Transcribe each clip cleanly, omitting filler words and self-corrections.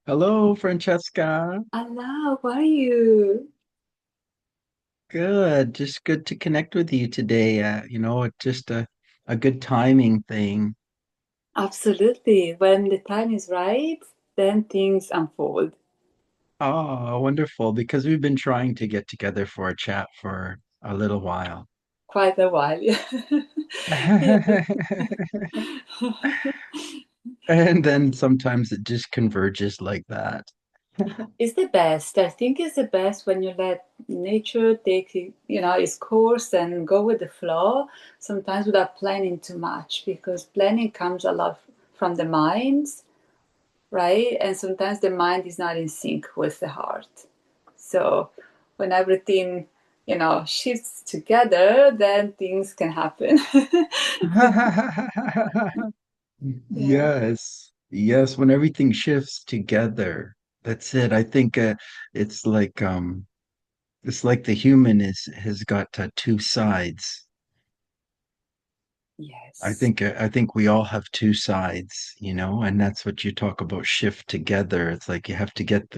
Hello, Francesca. Hello, how are you? Good. Just good to connect with you today. It's just a good timing thing. Absolutely. When the time is right, then things unfold. Oh, wonderful. Because we've been trying to get together for a chat for a little while. Quite a while. Yeah. Yeah. And then sometimes it just converges like that. It's the best. I think it's the best when you let nature take its course and go with the flow, sometimes without planning too much, because planning comes a lot from the mind, right? And sometimes the mind is not in sync with the heart. So when everything, shifts together, then things can happen. Yeah. Yes. Yes, when everything shifts together. That's it. I think it's like it's like the human is has got two sides. Yes. I think we all have two sides, and that's what you talk about shift together. It's like you have to get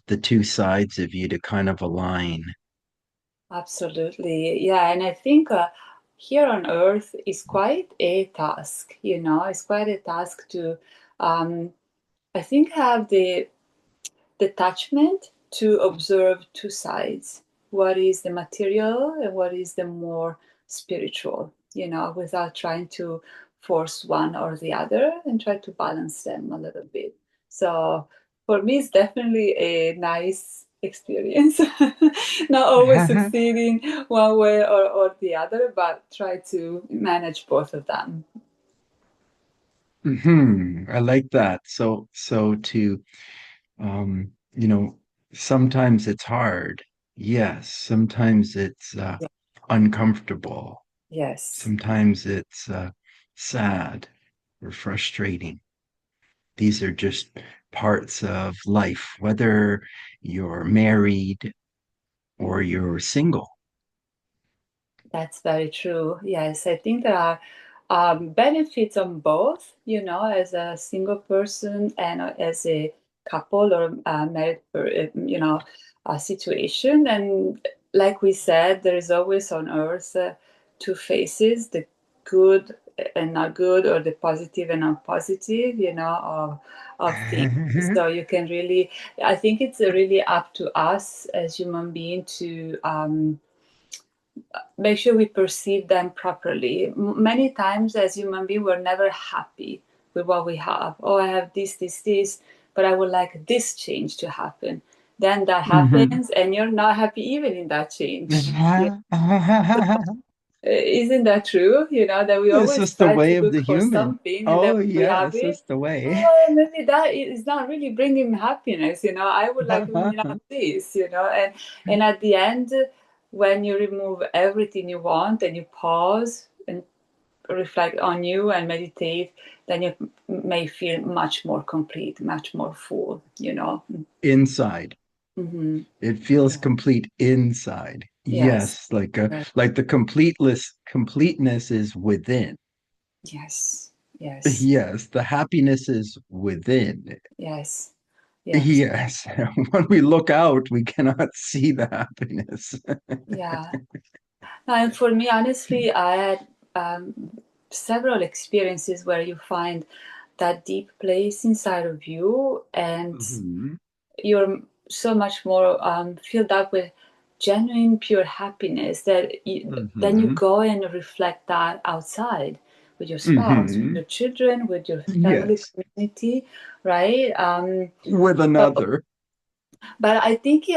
the two sides of you to kind of align. Absolutely. Yeah. And I think here on Earth is quite a task, it's quite a task to, um, I think, have the detachment to observe two sides. What is the material and what is the more spiritual, without trying to force one or the other and try to balance them a little bit. So for me, it's definitely a nice experience. Not always succeeding one way or the other, but try to manage both of them. I like that. So to sometimes it's hard. Yes, sometimes it's Yeah. uncomfortable. Yes. Sometimes it's sad or frustrating. These are just parts of life, whether you're married or you're single. That's very true. Yes, I think there are benefits on both, as a single person and as a couple or married, a situation. And like we said, there is always on earth two faces, the good and not good, or the positive and not positive, of things. So you can really, I think it's really up to us as human beings to make sure we perceive them properly. Many times, as human beings, we're never happy with what we have. Oh, I have this, but I would like this change to happen. Then that Mhm. happens, and you're not happy even in that change. Yeah. Isn't that true? That we It's always just the try way to of look the for human. something, and then Oh, we have yes, it. that's the way. Oh, maybe that is not really bringing me happiness. I would like this. And at the end, when you remove everything you want and you pause and reflect on you and meditate, then you may feel much more complete, much more full. Inside. Hmm. It feels Yeah. complete inside. Yes. Yes, like Yes. like the completeness is within. Yes. Yes. Yes, the happiness is within. Yes. Yes. Yes. When we look out, we cannot see the happiness. Yeah. And for me, honestly, I had several experiences where you find that deep place inside of you, and Mhm. you're so much more filled up with genuine, pure happiness that then you Mhm. go and reflect that outside with your spouse, with Mhm. your children, with your family Yes. community, right? With But another. but I think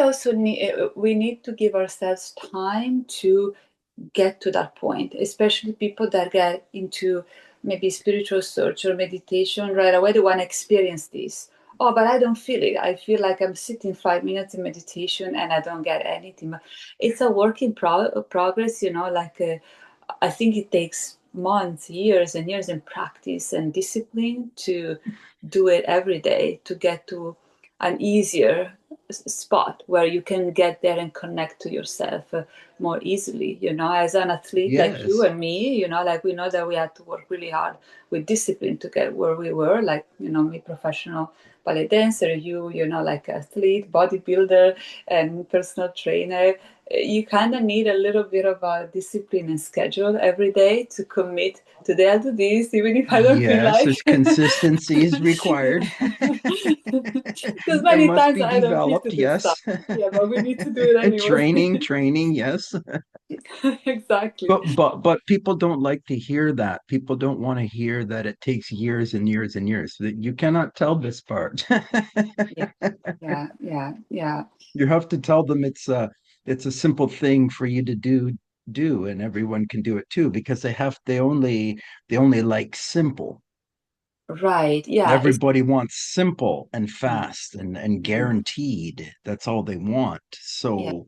we need to give ourselves time to get to that point, especially people that get into maybe spiritual search or meditation right away. They want to experience this. Oh, but I don't feel it. I feel like I'm sitting 5 minutes in meditation and I don't get anything. But it's a work in progress, like I think it takes months, years, and years in practice and discipline to do it every day to get to an easier spot where you can get there and connect to yourself more easily. As an athlete like you Yes. and me, like we know that we had to work really hard with discipline to get where we were, like, me, professional ballet dancer, you, like athlete, bodybuilder, and personal trainer. You kind of need a little bit of a discipline and schedule every day to commit. Today I'll do this, even if I don't feel Yes, like. it's consistency is required. Because It many must times be I don't feel to developed, do stuff. yes. Yeah, but we need to do it anyway. Training, yes. Exactly. But people don't like to hear that. People don't want to hear that it takes years and years and years. That you cannot tell this part. Yeah, yeah, yeah, yeah. You have to tell them it's a simple thing for you to do and everyone can do it too because they only like simple. Right. Yeah. It's Everybody wants simple and yeah, fast and yeah, guaranteed. That's all they want. yeah, So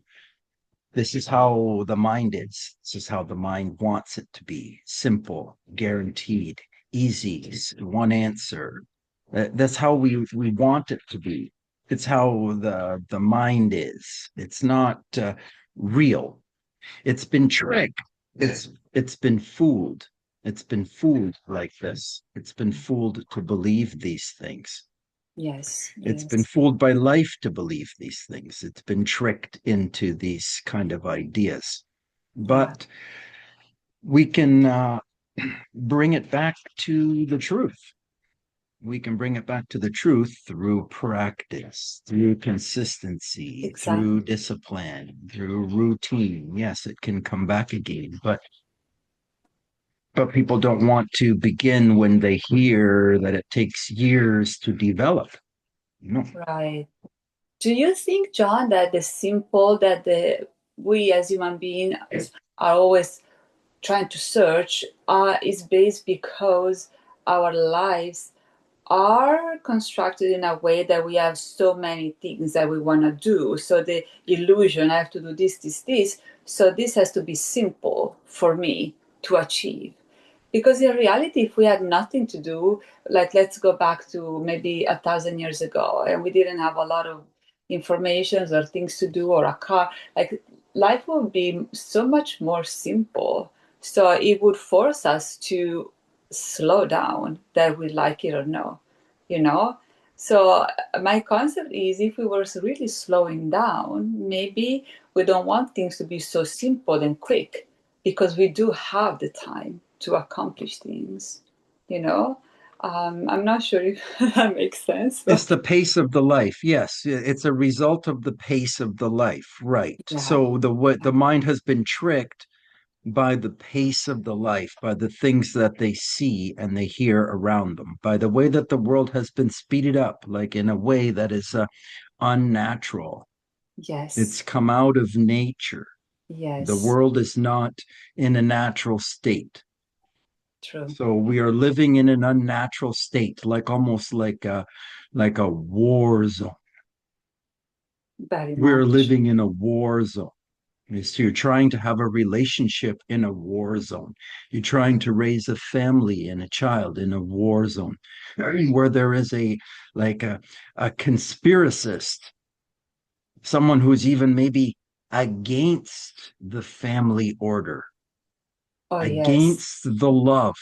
this is how the mind is. This is how the mind wants it to be. Simple, guaranteed, easy, one answer. That's how we want it to be. It's how the mind is. It's not real. It's been tricked. It's been fooled. It's been fooled like this. It's been fooled to believe these things. yes, It's been yes, fooled by life to believe these things. It's been tricked into these kind of ideas. yeah, But we can bring it back to the truth. We can bring it back to the truth through practice, through consistency, through exactly. discipline, through routine. Yes, it can come back again, but people don't want to begin when they hear that it takes years to develop. No. Right. Do you think, John, that the simple that the we as human beings are always trying to search is based because our lives are constructed in a way that we have so many things that we want to do. So the illusion, I have to do this, this, this. So this has to be simple for me to achieve. Because in reality, if we had nothing to do, like let's go back to maybe 1,000 years ago, and we didn't have a lot of information or things to do or a car, like life would be so much more simple. So it would force us to slow down, that we like it or no, you know? So my concept is if we were really slowing down, maybe we don't want things to be so simple and quick because we do have the time to accomplish things, you know? I'm not sure if that makes sense, It's but the pace of the life. Yes, it's a result of the pace of the life. Right. yeah, So the mind has been tricked by the pace of the life, by the things that they see and they hear around them, by the way that the world has been speeded up, like in a way that is unnatural. yes, It's come out of nature. The yes, world is not in a natural state. true, So we are living in an unnatural state, like almost like a war zone. very We're much. living in a war zone. So you're trying to have a relationship in a war zone. You're trying to raise a family and a child in a war zone where there is like a conspiracist, someone who's even maybe against the family order, Oh, yes. against the love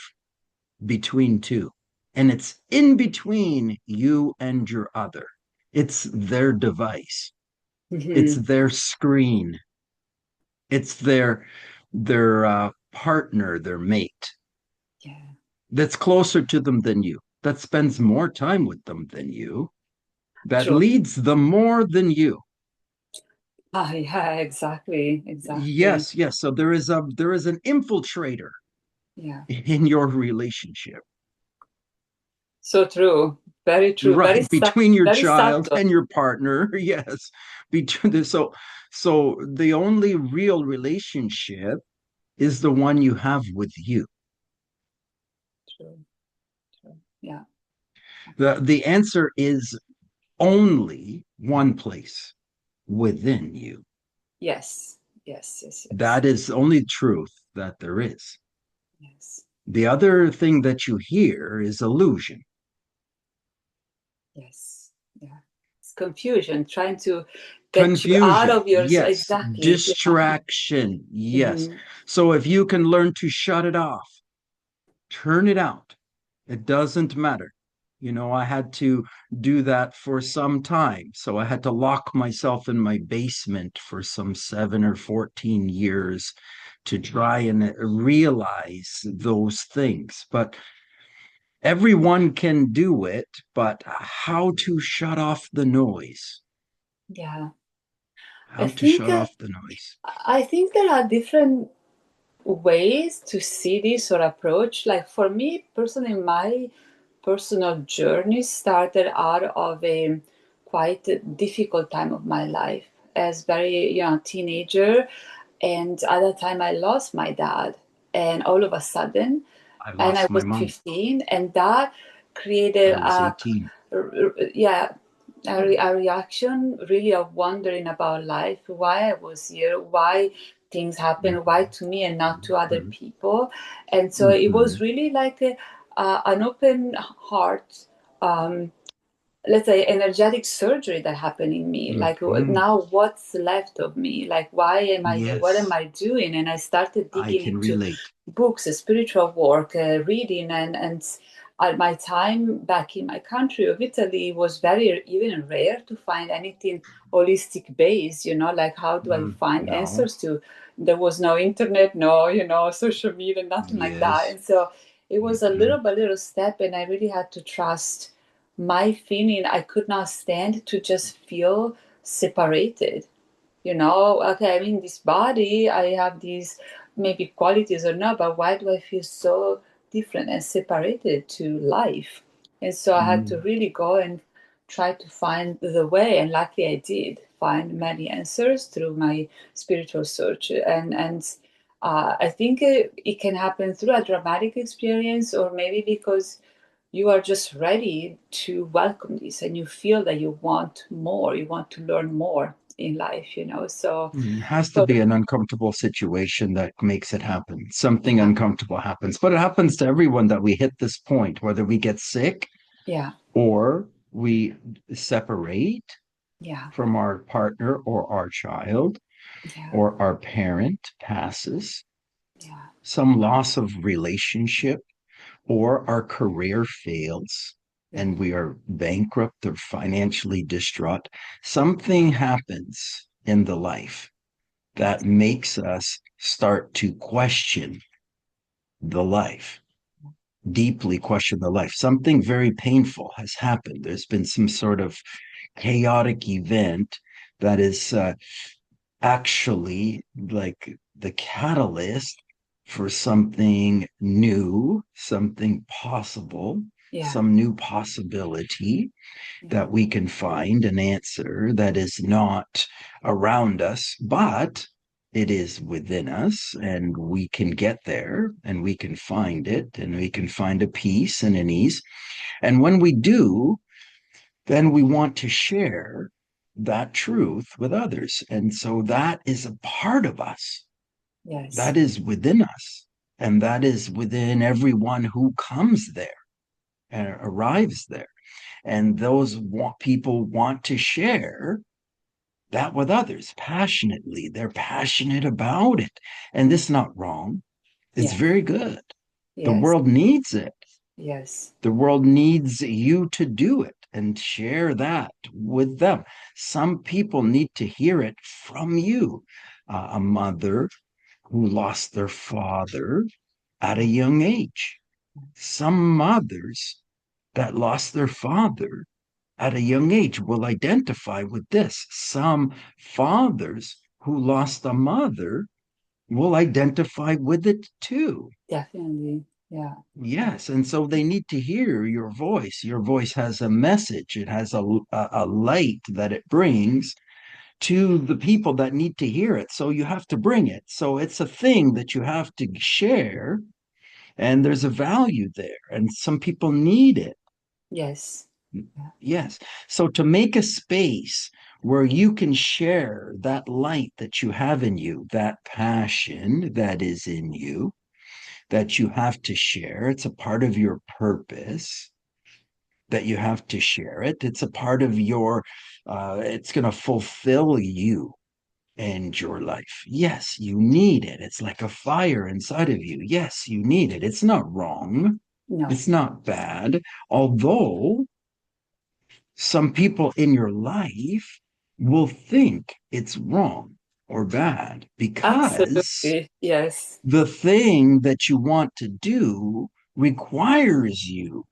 between two. And it's in between you and your other. It's their device. It's Hmm. their screen. It's their partner, their mate Yeah, that's closer to them than you, that spends more time with them than you, that true. leads them more than you. Ah, yeah, exactly, exactly. Yes, yes. So there is an infiltrator Yeah, in your relationship, so true. Very true. right? Between your Very child subtle. and your partner. Yes. So the only real relationship is the one you have with you. True, true. Yeah. The answer is only one place within you. Yes, yes, yes, yes, That is the only truth that there is. yes, The other thing that you hear is illusion. yes. Yeah. It's confusion, trying to get you out Confusion, of your, yes. exactly. Yeah. Distraction, yes. Hmm. So if you can learn to shut it off, turn it out, it doesn't matter. I had to do that for some time. So I had to lock myself in my basement for some 7 or 14 years to try and realize those things. But everyone can do it, but how to shut off the noise? Yeah. I How to think shut uh, off the noise? I think there are different ways to see this or approach. Like for me personally, my personal journey started out of a quite difficult time of my life as very young teenager, and at that time I lost my dad, and all of a sudden, I and I lost my was mom. 15, and that created I was 18. yeah, a reaction really of wondering about life, why I was here, why things happen, why Mhm, to me and not to other mhm, people. And so it was mhm, really like an open heart, um, let's say energetic surgery that happened in me, like mhm. now what's left of me, like why am I here, what am Yes, I doing? And I started I digging can into relate. books, spiritual work, reading, and at my time back in my country of Italy was very even rare to find anything holistic based, like how do I find No, answers to, there was no internet, no, social media, nothing like that. yes. And so it was a little Mhm, by little step, and I really had to trust my feeling. I could not stand to just feel separated. Okay, I'm in this body, I have these maybe qualities or not, but why do I feel so different and separated to life? And so I had to mm, really go and try to find the way, and luckily I did find many answers through my spiritual search. And I think it can happen through a dramatic experience, or maybe because you are just ready to welcome this and you feel that you want more, you want to learn more in life. So, It has to so be an uncomfortable situation that makes it happen. Something yeah, uncomfortable happens, but it happens to everyone that we hit this point, whether we get sick yeah, or we separate yeah, from our partner or our child yeah, or our parent passes, yeah, some loss of relationship, or our career fails yeah, and we are bankrupt or financially distraught. Something happens in the life that yes, makes us start to question the life, deeply question the life. Something very painful has happened. There's been some sort of chaotic event that is actually like the catalyst for something new, something possible, yeah, some new possibility yeah, that we can find an answer that is not around us, but it is within us, and we can get there and we can find it and we can find a peace and an ease. And when we do, then we want to share that truth with others. And so that is a part of us, yes, that is within us, and that is within everyone who comes there and arrives there. And those people want to share that with others passionately. They're passionate about it. And this is not wrong. It's yes, very good. The yes, world needs it. yes, The world needs you to do it and share that with them. Some people need to hear it from you. A mother who lost their father at a yeah, young age. Some mothers that lost their father at a young age will identify with this. Some fathers who lost a mother will identify with it too. definitely, yeah, yeah, Yes, and so they need to hear your voice. Your voice has a message, it has a light that it brings to the people that need to hear it. So you have to bring it. So it's a thing that you have to share, and there's a value there, and some people need it. yes, yeah, Yes. So to make a space where you can share that light that you have in you, that passion that is in you, that you have to share, it's a part of your purpose. that you have to share it. It's a part of your, it's going to fulfill you and your life. Yes, you need it. It's like a fire inside of you. Yes, you need it. It's not wrong. No, It's not bad. Although some people in your life will think it's wrong or bad because absolutely. Yes. the thing that you want to do requires you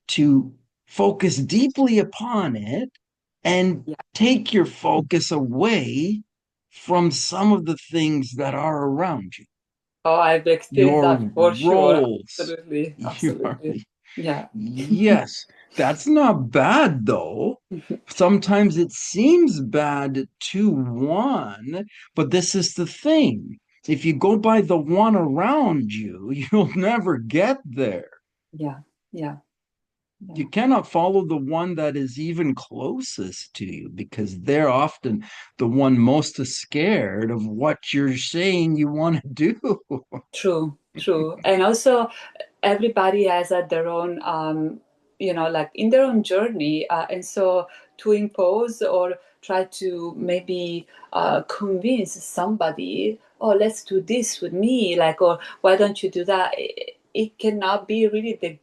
to focus deeply upon it and Yeah. take your focus away from some of the things that are around you, Oh, I've experienced your that for sure. roles. Absolutely. Your, Absolutely. Yeah. yes, that's not bad though. Sometimes it seems bad to one, but this is the thing. If you go by the one around you, you'll never get there. Yeah. Yeah. You Yeah. cannot follow the one that is even closest to you because they're often the one most scared of what you're saying you want to do. True. True. And also, everybody has at their own, like in their own journey. And so to impose or try to maybe convince somebody, oh, let's do this with me, like, or why don't you do that? It cannot be really the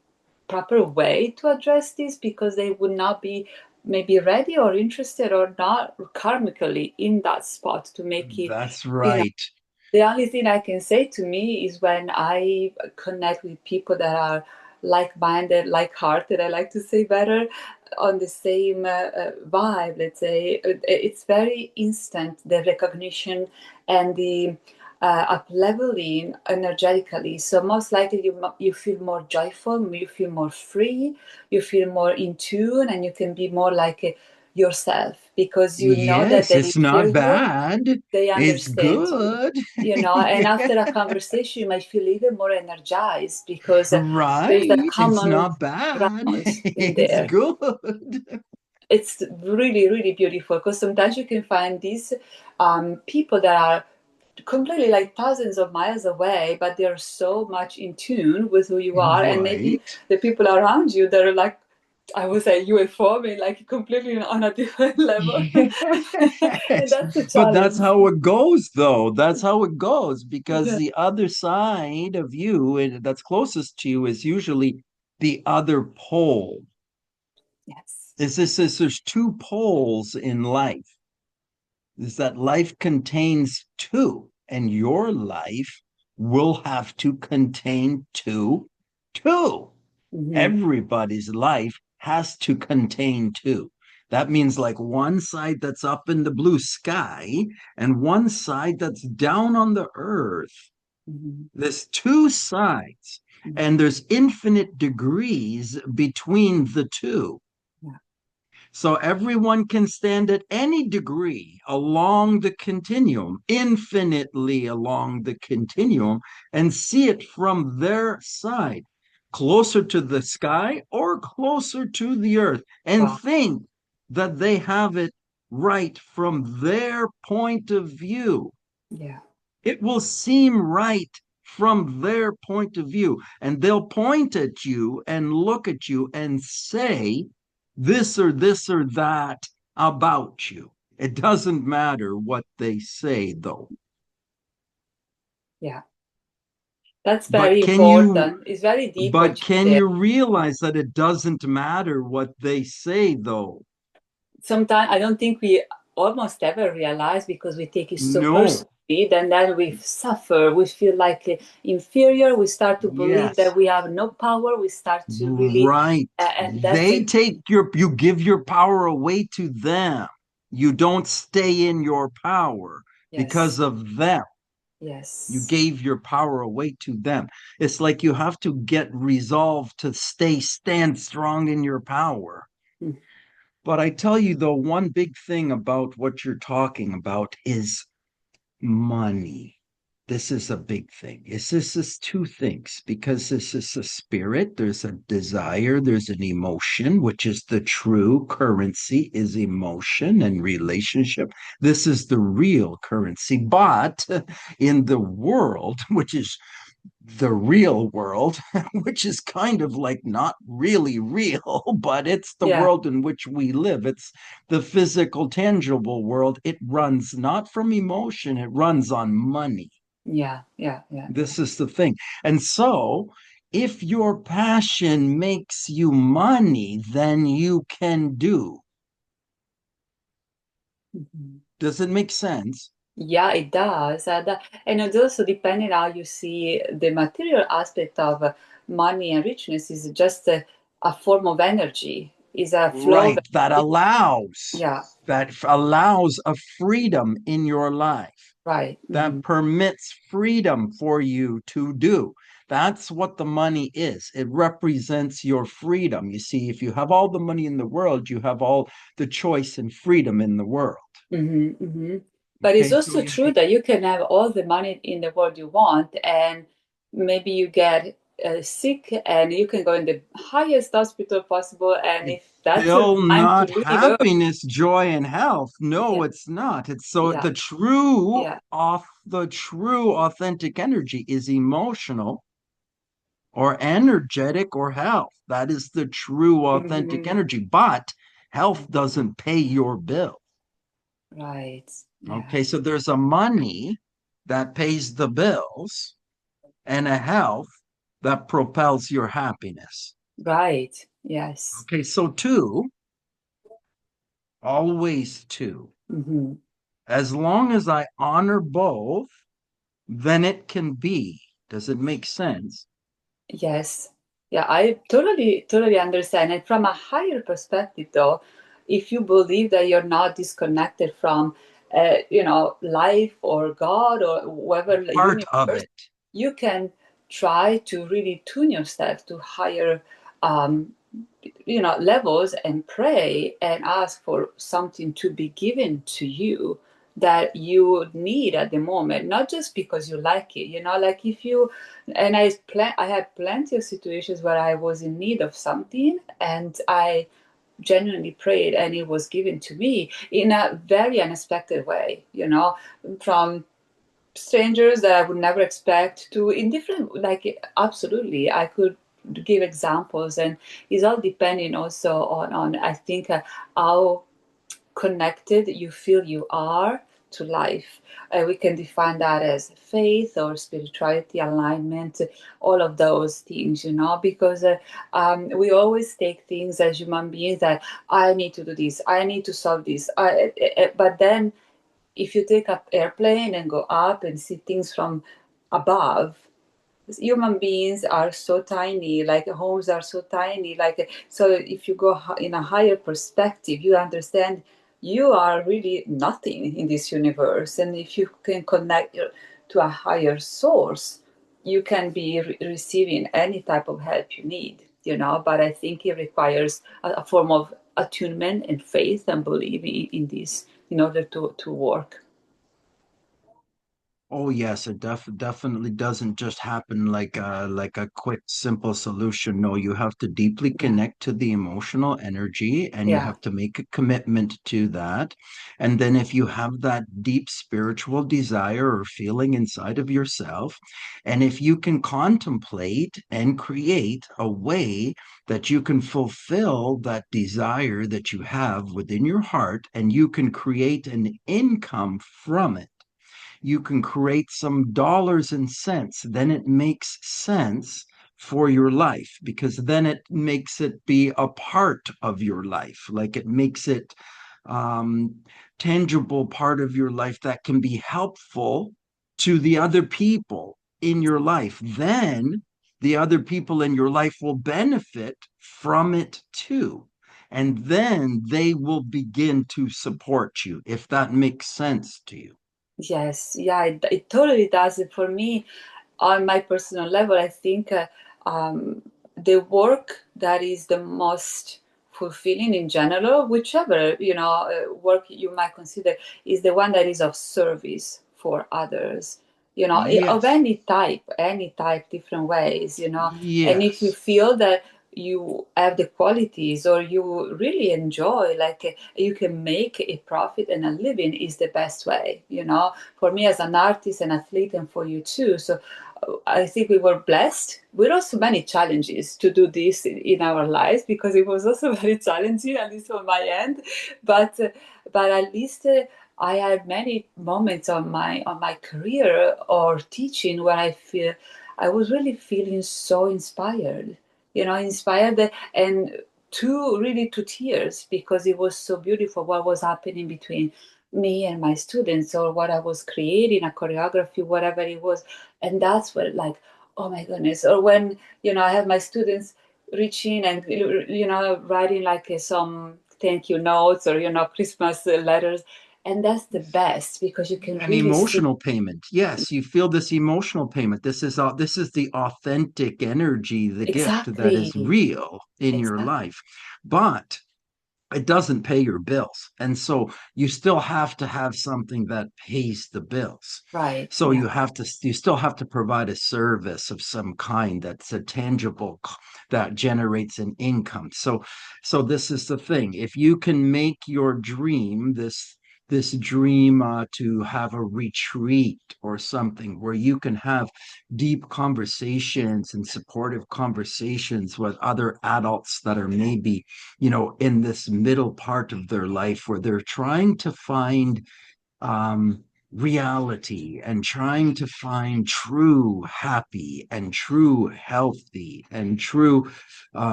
proper way to address this because they would not be maybe ready or interested or not karmically in that spot to make it, That's you know right. the only thing I can say to me is when I connect with people that are like-minded, like-hearted, I like to say better, on the same vibe, let's say, it's very instant, the recognition and the up-leveling energetically. So most likely you feel more joyful, you feel more free, you feel more in tune, and you can be more like yourself because you know that Yes, they it's hear not you, bad. they It's understand you, good. and after a Yeah. conversation you might feel even more energized because there's a Right. It's common not bad. ground in It's there. good. It's really, really beautiful because sometimes you can find these people that are completely like thousands of miles away, but they're so much in tune with who you are, and maybe Right. the people around you that are like, I would say UFO, I mean, like completely on a different level. And Yes. that's the But that's challenge. how it goes, though. That's how it goes because Yeah. the other side of you and that's closest to you is usually the other pole. Yes. Is this is there's two poles in life. Is that life contains two, and your life will have to contain two, two. Hmm. Everybody's life has to contain two. That means like one side that's up in the blue sky and one side that's down on the earth. Hmm. There's two sides, Hmm. and there's infinite degrees between the two. Yeah. So everyone can stand at any degree along the continuum, infinitely along the continuum, and see it from their side, closer to the sky or closer to the earth, and Wow. think that they have it right from their point of view. Yeah. It will seem right from their point of view. And they'll point at you and look at you and say this or that about you. It doesn't matter what they say, though. Yeah. That's But very can you important. It's very deep but what you can said. you realize that it doesn't matter what they say, though? Sometimes I don't think we almost ever realize because we take it so No. personally, and then we suffer. We feel like inferior. We start to believe that Yes. we have no power. We start to really, Right. and that's They a take you give your power away to them. You don't stay in your power yes, because of them. You yes. gave your power away to them. It's like you have to get resolved to stand strong in your power. Mm. But I tell you, though, one big thing about what you're talking about is money. This is a big thing. This is two things because this is a spirit, there's a desire, there's an emotion, which is the true currency is emotion and relationship. This is the real currency. But in the world, which is the real world, which is kind of like not really real, but it's the Yeah, world in which we live. It's the physical, tangible world. It runs not from emotion, it runs on money. yeah, yeah, yeah, yeah. This is the thing. And so, if your passion makes you money, then you can do. Mhm. Does it make sense? Yeah, it does. And it's also depending how you see the material aspect of money and richness is just a form of energy, is a flow of Right. That energy. allows, Yeah, a freedom in your life, right. that permits freedom for you to do. That's what the money is. It represents your freedom. You see, if you have all the money in the world, you have all the choice and freedom in the world. But it's Okay, so also true that you can have all the money in the world you want, and maybe you get sick, and you can go in the highest hospital possible. And it's if that's the still time not to leave Earth, happiness, joy, and health. yeah, No, it's not. It's so yeah, the true yeah, off the true authentic energy is emotional or energetic or health. That is the true authentic hmm energy. But health doesn't pay your bill. right, yeah, Okay, so there's a money that pays the bills and a health that propels your happiness. right, yes, Okay, so two, always two. hmm As long as I honor both, then it can be. Does it make sense? yes, yeah. I totally understand. And from a higher perspective, though, if you believe that you're not disconnected from, life or God or whatever the Part of universe, it. you can try to really tune yourself to higher um, levels and pray and ask for something to be given to you that you need at the moment, not just because you like it, like if you and I had plenty of situations where I was in need of something, and I genuinely prayed and it was given to me in a very unexpected way, from strangers that I would never expect to in different, like, absolutely I could give examples, and it's all depending also on I think how connected you feel you are to life. We can define that as faith or spirituality, alignment, all of those things, because we always take things as human beings that I need to do this, I need to solve this, but then if you take up airplane and go up and see things from above, human beings are so tiny, like homes are so tiny, like, so if you go in a higher perspective, you understand you are really nothing in this universe, and if you can connect to a higher source, you can be receiving any type of help you need, but I think it requires a form of attunement and faith and belief in this in order to work. Oh yes, it definitely doesn't just happen like a quick simple solution. No, you have to deeply Yeah, connect to the emotional energy and you yeah, have to make a commitment to that. And then if you have that deep spiritual desire or feeling inside of yourself, and if you can contemplate and create a way that you can fulfill that desire that you have within your heart and you can create an income from it, you can create some dollars and cents, then it makes sense for your life because then it makes it be a part of your life. Like it makes it um, tangible part of your life that can be helpful to the other people in your life. Then the other people in your life will benefit from it too. And then they will begin to support you, if that makes sense to you. yes, yeah, it totally does. It for me, on my personal level, I think the work that is the most fulfilling in general, whichever work you might consider, is the one that is of service for others. Of Yes. any type, different ways. And if you Yes. feel that you have the qualities or you really enjoy, like you can make a profit and a living, is the best way. For me as an artist and athlete, and for you too. So I think we were blessed. With also many challenges to do this in our lives because it was also very challenging, at least on my end. But at least I had many moments on my career or teaching where I feel I was really feeling so inspired. Inspired and to really to tears because it was so beautiful what was happening between me and my students or what I was creating, a choreography, whatever it was. And that's where like, oh my goodness. Or when, I have my students reaching and, writing like some thank you notes or, Christmas letters. And that's the best because you can An really see emotional payment. Yes, you feel this emotional payment. This is the authentic energy, the gift that is exactly, real in your exactly, life. But it doesn't pay your bills. And so you still have to have something that pays the bills. right. So Yeah, you still have to provide a service of some kind that's a tangible that generates an income. So this is the thing. If you can make your dream this dream to have a retreat or something where you can have deep conversations and supportive conversations with other adults that are maybe in this middle part of their life where they're trying to find reality and trying to find true happy and true healthy and true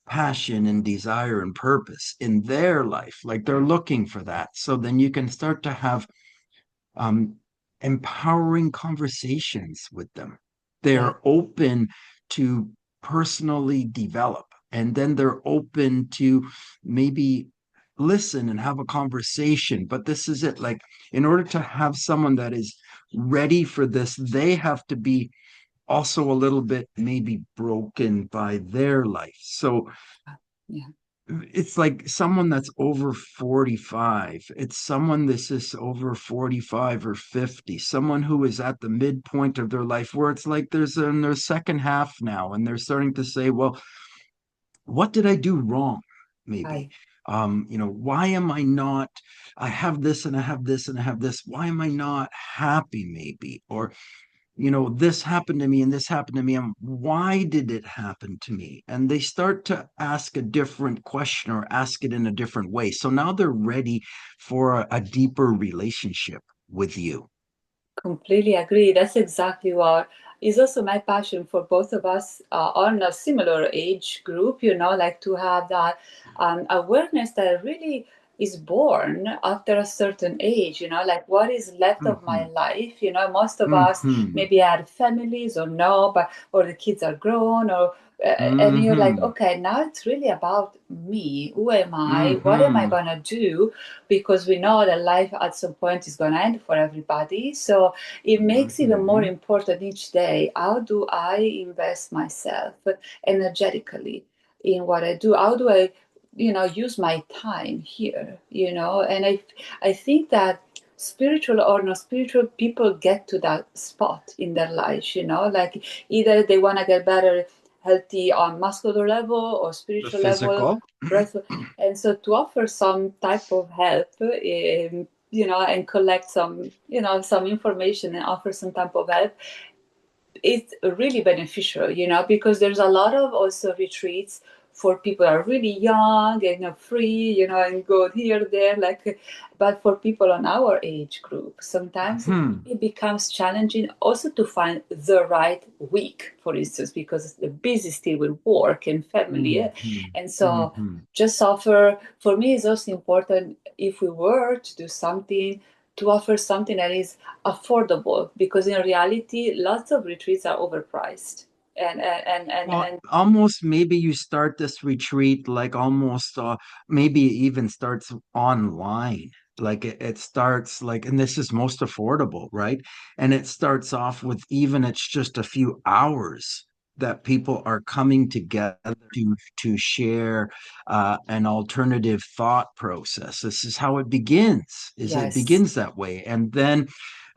passion and desire and purpose in their life. Like they're looking for that. So then you can start to have um, empowering conversations with them. yeah, They're open to personally develop, and then they're open to maybe listen and have a conversation. But this is it. Like, in order to have someone that is ready for this, they have to be also a little bit maybe broken by their life. So yeah. it's like someone that's over 45. It's someone this is over 45 or 50, someone who is at the midpoint of their life where it's like there's in their second half now, and they're starting to say, well, what did I do wrong? Maybe. Right. Why am I not? I have this and I have this and I have this. Why am I not happy, maybe? Or this happened to me and this happened to me. And why did it happen to me? And they start to ask a different question or ask it in a different way. So now they're ready for a deeper relationship with you. Completely agree. That's exactly what is also my passion for both of us on a similar age group, like to have that awareness that really is born after a certain age, like what is left of my Hmm. life. Most of us Hmm. maybe had families or no, but or the kids are grown or and you're like, Hmm. okay, now it's really about me. Who am I? What am I Hmm. gonna do? Because we know that life at some point is gonna end for everybody. So it makes even more Hmm. important each day. How do I invest myself energetically in what I do? How do I, use my time here? And I think that spiritual or not spiritual people get to that spot in their lives. Like either they want to get better, healthy on muscular level or The spiritual level, physical. breath. And so to offer some type of help and collect some, some information and offer some type of help, it's really beneficial, because there's a lot of also retreats for people that are really young and free, and go here, there, like, but for people on our age group, sometimes Hmm. it becomes challenging also to find the right week, for instance, because the busy still with work and family. Hmm. And so Hmm. just offer, for me, is also important if we were to do something to offer something that is affordable because in reality lots of retreats are overpriced Well, and almost maybe you start this retreat like almost maybe it even starts online. Like it starts like, and this is most affordable, right? And it starts off with even it's just a few hours that people are coming together to share an alternative thought process. This is how it begins, is it yes, begins that way. And then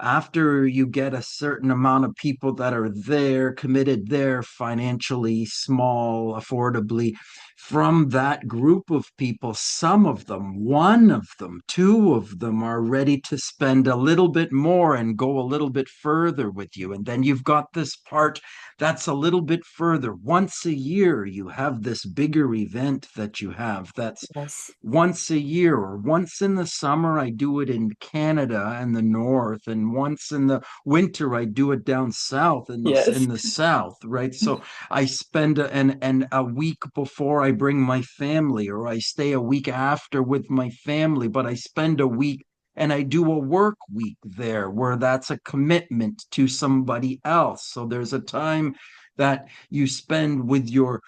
after you get a certain amount of people that are there, committed there, financially small, affordably, from that group of people, some of them, one of them, two of them are ready to spend a little bit more and go a little bit further with you. And then you've got this part that's a little bit further. Once a year, you have this bigger event that you have that's Yes. once a year, or once in the summer I do it in Canada and the north, and once in the winter I do it down south Yes. in the south, right? So I spend a week before I bring my family, or I stay a week after with my family, but I spend a week and I do a work week there where that's a commitment to somebody else. So there's a time that you spend with your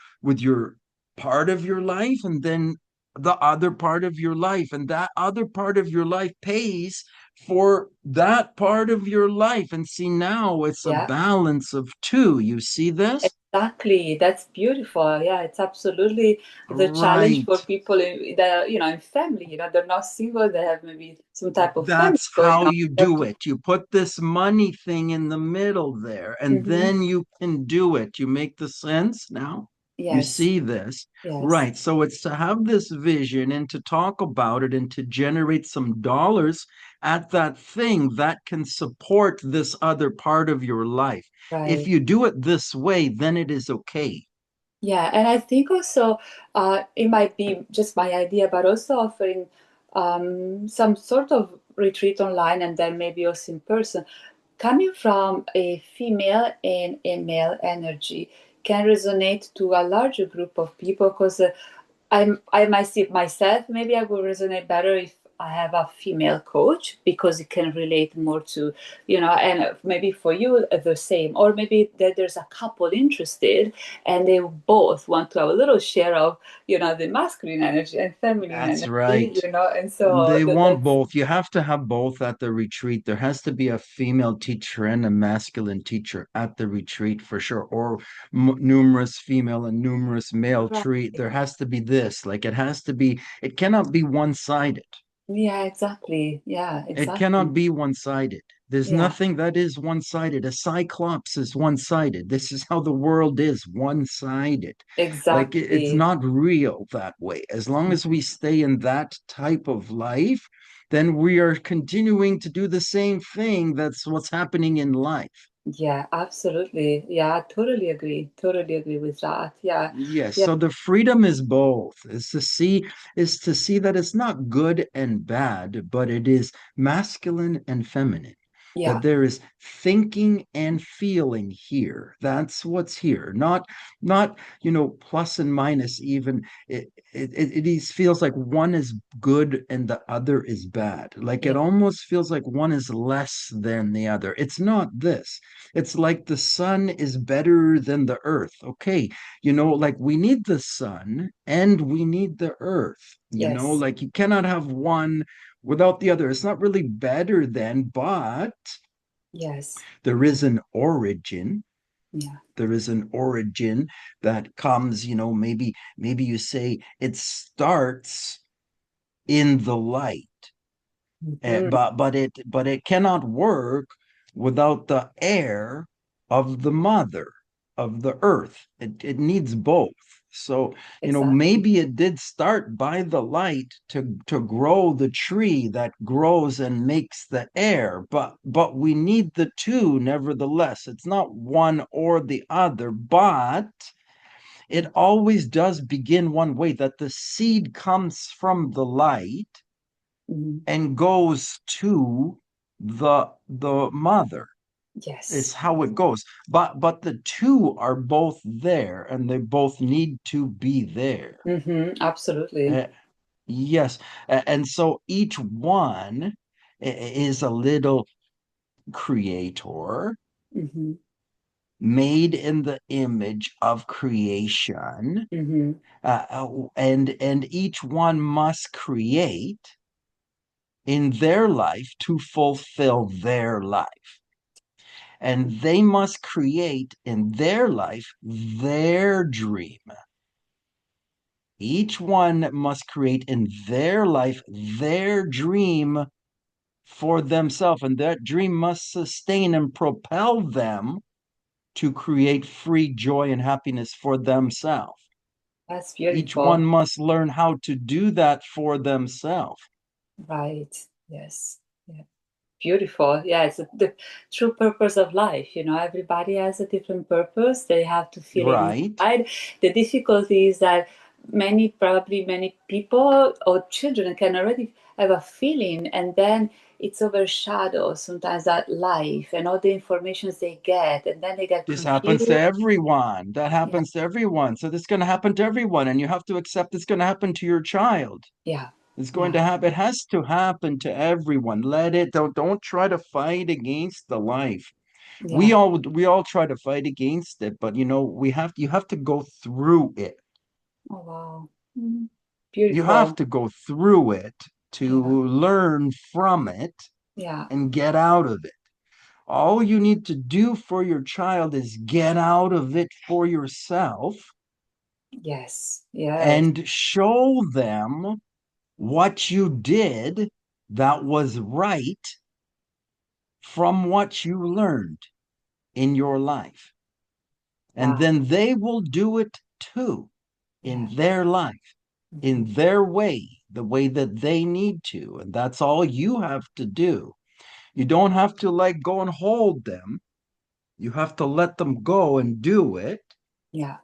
part of your life, and then the other part of your life, and that other part of your life pays for that part of your life. And see, now it's a Yeah. balance of two. You see this? Exactly. That's beautiful. Yeah, it's absolutely the challenge Right. for people that are, in family. They're not single. They have maybe some type of family That's going how on. you They have do to. it. You put this money thing in the middle there, and Hmm. then you can do it. You make the sense now? You Yes. see this? Yes. Right. So it's to have this vision and to talk about it and to generate some dollars at that thing that can support this other part of your life. If Right. you do it this way, then it is okay. Yeah, and I think also it might be just my idea, but also offering some sort of retreat online and then maybe also in person, coming from a female and a male energy can resonate to a larger group of people because I might see it myself. Maybe I will resonate better if I have a female coach because it can relate more to, and maybe for you the same. Or maybe that there's a couple interested and they both want to have a little share of, the masculine energy and feminine That's energy, right. and so They want that's, both. You have to have both at the retreat. There has to be a female teacher and a masculine teacher at the retreat for sure, or numerous female and numerous male right. treat. There has to be this. Like it has to be, it cannot be one-sided. Yeah, exactly. Yeah, It exactly. cannot be one-sided. There's Yeah, nothing that is one-sided. A cyclops is one-sided. This is how the world is, one-sided. Like it's exactly. not real that way. As long as we stay in that type of life, then we are continuing to do the same thing. That's what's happening in life. Yeah, absolutely. Yeah, I totally agree. Totally agree with that. Yeah. Yes, Yeah. so the freedom is both, is to see that it's not good and bad, but it is masculine and feminine. That Yeah. there is thinking and feeling here. That's what's here. Not plus and minus even. It feels like one is good and the other is bad. Like Yeah. it almost feels like one is less than the other. It's not this. It's like the sun is better than the earth. Okay, like we need the sun and we need the earth, Yes. like you cannot have one without the other. It's not really better than, but Yes. there is an origin. Yeah. There is an origin that comes, maybe you say it starts in the light. Hmm. But it cannot work without the air of the mother of the earth. It needs both. So, Exactly. maybe it did start by the light to grow the tree that grows and makes the air, but we need the two nevertheless. It's not one or the other, but it always does begin one way, that the seed comes from the light Hmm. and goes to the mother. Is Yes. how it goes. But the two are both there, and they both need to be there. Absolutely. Uh, yes. And so each one is a little creator Hmm. made in the image of creation. Hmm. And each one must create in their life to fulfill their life. And they must create in their life their dream. Each one must create in their life their dream for themselves, and that dream must sustain and propel them to create free joy and happiness for themselves. That's Each one beautiful. must learn how to do that for themselves. Right. Yes. Yeah. Beautiful. Yeah, it's the true purpose of life. Everybody has a different purpose. They have to feel it Right? inside. The difficulty is that probably many people or children can already have a feeling, and then it's overshadowed sometimes that life and all the informations they get, and then they get This happens to confused. everyone. That Yeah, happens to everyone. So this is going to happen to everyone, and you have to accept it's going to happen to your child. yeah, It's going yeah, to happen. It has to happen to everyone. Let it. Don't try to fight against the life. We yeah. all try to fight against it, but you have to go through it. Oh, wow. Mhm. You have Beautiful. to go through it Yeah, to learn from it yeah. and get out of it. All you need to do for your child is get out of it for yourself Yes, yes, and show them what you did that was right from what you learned in your life. And wow. then they will do it too in Yeah. their life, Mhm. in their way, the way that they need to. And that's all you have to do. You don't have to like go and hold them. You have to let them go and do it. Yeah.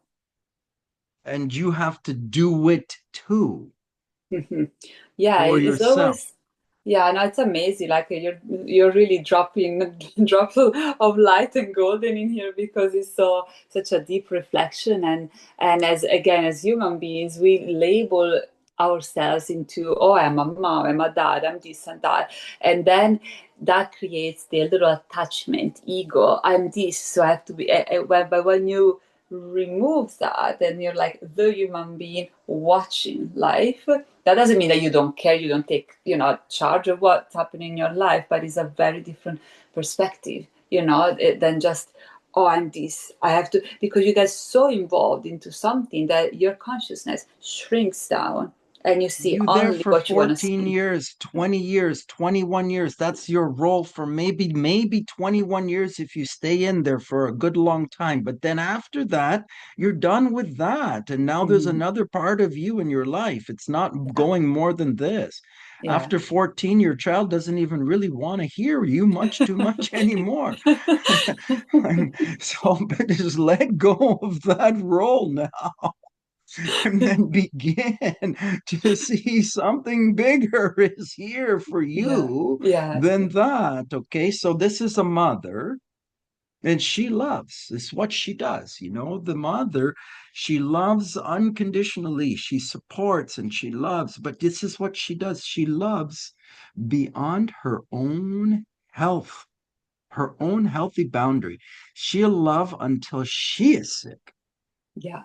And you have to do it too Mhm. Yeah, for it's yourself. always, yeah, no, it's amazing. Like you're really dropping drops of light and golden in here because it's such a deep reflection, and as again as human beings we label ourselves into, oh, I'm a mom, I'm a dad, I'm this and that, and then that creates the little attachment ego. I'm this, so I have to be. But when you remove that and you're like the human being watching life, that doesn't mean that you don't care, you don't take charge of what's happening in your life, but it's a very different perspective, than just, oh, I'm this, I have to, because you get so involved into something that your consciousness shrinks down and you see You there only for what you want to 14 see. years, 20 years, 21 years. That's your role for maybe 21 years if you stay in there for a good long time. But then after that, you're done with that. And now there's Mhm. another part of you in your life. It's not Yeah, going more than this. yeah. After 14, your child doesn't even really want to hear you much too much anymore. So just let go of that role now. And then begin to see something bigger is here for Yeah, you yeah, than that. Okay, so this is a mother, and she loves. It's what she does. The mother, she loves unconditionally. She supports and she loves, but this is what she does. She loves beyond her own health, her own healthy boundary. She'll love until she is sick. yeah,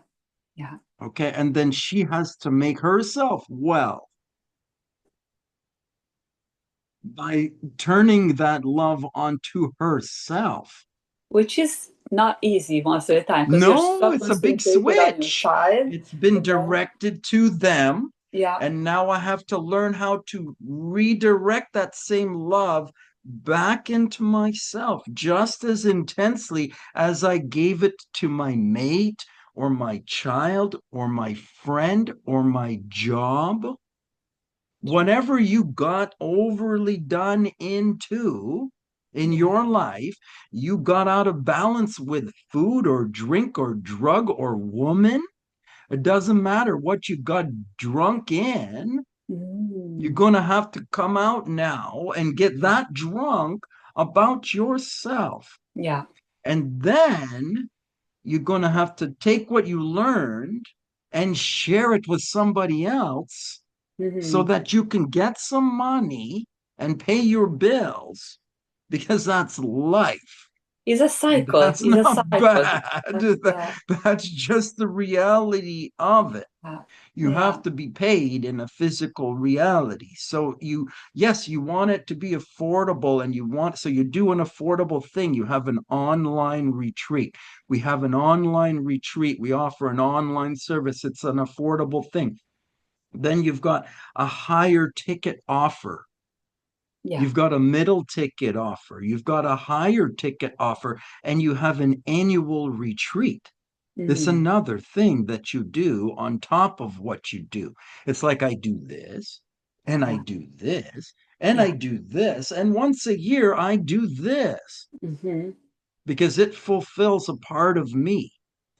yeah. Okay. And then she has to make herself well by turning that love onto herself. Which is not easy most of the time because you're No, so it's a big concentrated on your switch. child, It's been and then directed to them. yeah. And now I have to learn how to redirect that same love back into myself just as intensely as I gave it to my mate or my child or my friend or my job. Whatever you got overly done into in Yeah. your life, you got out of balance with food or drink or drug or woman. It doesn't matter what you got drunk in. You're Mm. going to have to come out now and get that drunk about yourself. Yeah. And then you're going to have to take what you learned and share it with somebody else so Hmm. that you can get some money and pay your bills because that's life. It's a And cycle. that's It's a not cycle. bad. Yeah. That's just the reality of it. Yeah. You Yeah. have to be paid in a physical reality. So yes, you want it to be affordable and so you do an affordable thing. You have an online retreat. We have an online retreat. We offer an online service. It's an affordable thing. Then you've got a higher ticket offer. Yeah. You've got a middle ticket offer, you've got a higher ticket offer, and you have an annual retreat. It's Hmm. another thing that you do on top of what you do. It's like I do this, and I Yeah. do this, and I Yeah. do this, and once a year I do this Hmm. because it fulfills a part of me.